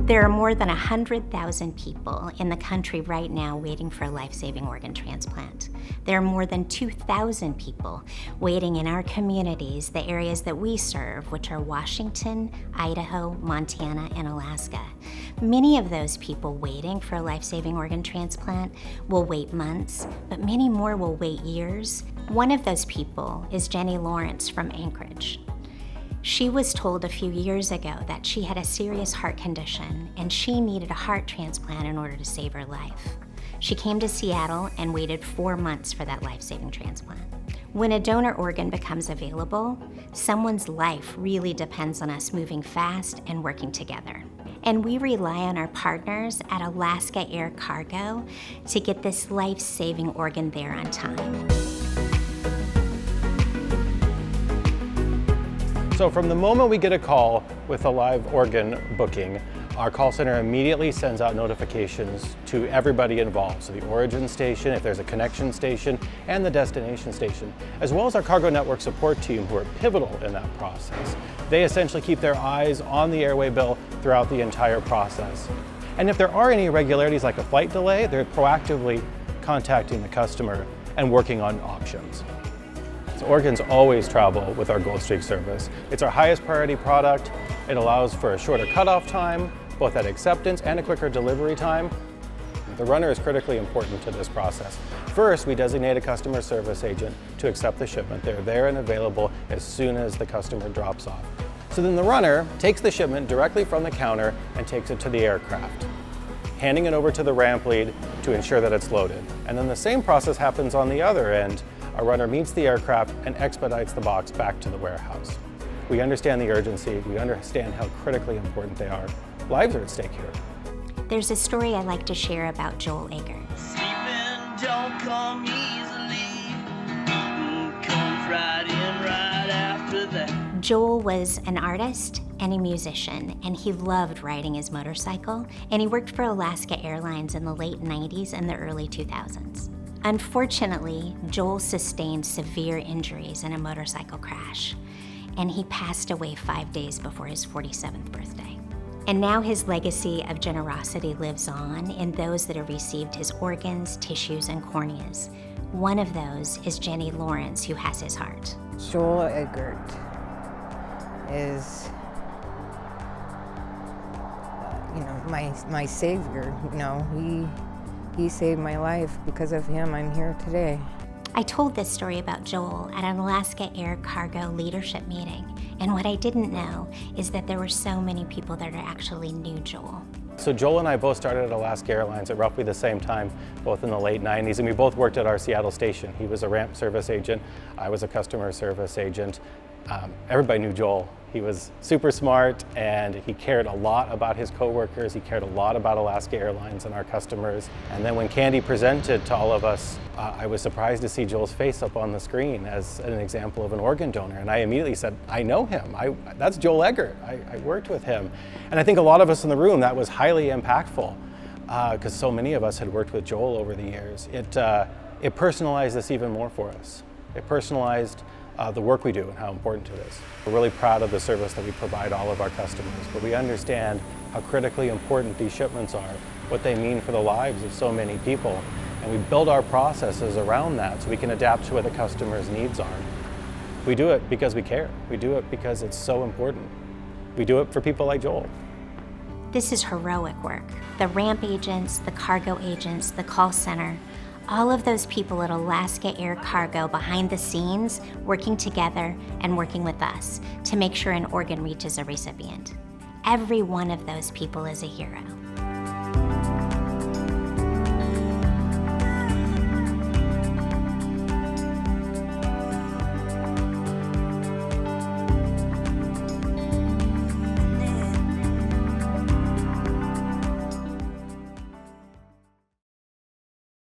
There are more than 100,000 people in the country right now waiting for a life-saving organ transplant. There are more than 2,000 people waiting in our communities, the areas that we serve, which are Washington, Idaho, Montana, and Alaska. Many of those people waiting for a life-saving organ transplant will wait months, but many more will wait years. One of those people is Jenny Lawrence from Anchorage. She was told a few years ago that she had a serious heart condition and she needed a heart transplant in order to save her life. She came to Seattle and waited 4 months for that life-saving transplant. When a donor organ becomes available, someone's life really depends on us moving fast and working together. And we rely on our partners at Alaska Air Cargo to get this life-saving organ there on time. So from the moment we get a call with a live organ booking, our call center immediately sends out notifications to everybody involved. So the origin station, if there's a connection station, and the destination station, as well as our cargo network support team who are pivotal in that process. They essentially keep their eyes on the airway bill throughout the entire process. And if there are any irregularities like a flight delay, they're proactively contacting the customer and working on options. So organs always travel with our Gold Streak service. It's our highest priority product. It allows for a shorter cutoff time, both at acceptance and a quicker delivery time. The runner is critically important to this process. First, we designate a customer service agent to accept the shipment. They're there and available as soon as the customer drops off. So then the runner takes the shipment directly from the counter and takes it to the aircraft, handing it over to the ramp lead to ensure that it's loaded. And then the same process happens on the other end. Our runner meets the aircraft and expedites the box back to the warehouse. We understand the urgency, we understand how critically important they are. Lives are at stake here. There's a story I like to share about Joel Eggert. Sleeping don't come easily, comes right in right after that. Joel was an artist and a musician, and he loved riding his motorcycle, and he worked for Alaska Airlines in the late 90s and the early 2000s. Unfortunately, Joel sustained severe injuries in a motorcycle crash, and he passed away 5 days before his 47th birthday. And now his legacy of generosity lives on in those that have received his organs, tissues, and corneas. One of those is Jenny Lawrence, who has his heart. Joel Eggert is, my savior. He saved my life. Because of him, I'm here today. I told this story about Joel at an Alaska Air Cargo leadership meeting, and what I didn't know is that there were so many people that actually knew Joel. So Joel and I both started at Alaska Airlines at roughly the same time, both in the late 90s, and we both worked at our Seattle station. He was a ramp service agent, I was a customer service agent. Everybody knew Joel. He was super smart and he cared a lot about his coworkers. He cared a lot about Alaska Airlines and our customers. And then when Candy presented to all of us, I was surprised to see Joel's face up on the screen as an example of an organ donor. And I immediately said, I know him. That's Joel Eggert. I worked with him. And I think a lot of us in the room, that was highly impactful because so many of us had worked with Joel over the years. It personalized this even more for us. It personalized the work we do and how important it is. We're really proud of the service that we provide all of our customers, but we understand how critically important these shipments are, what they mean for the lives of so many people, and we build our processes around that so we can adapt to what the customer's needs are. We do it because we care. We do it because it's so important. We do it for people like Joel. This is heroic work. The ramp agents, the cargo agents, the call center, all of those people at Alaska Air Cargo behind the scenes working together and working with us to make sure an organ reaches a recipient. Every one of those people is a hero.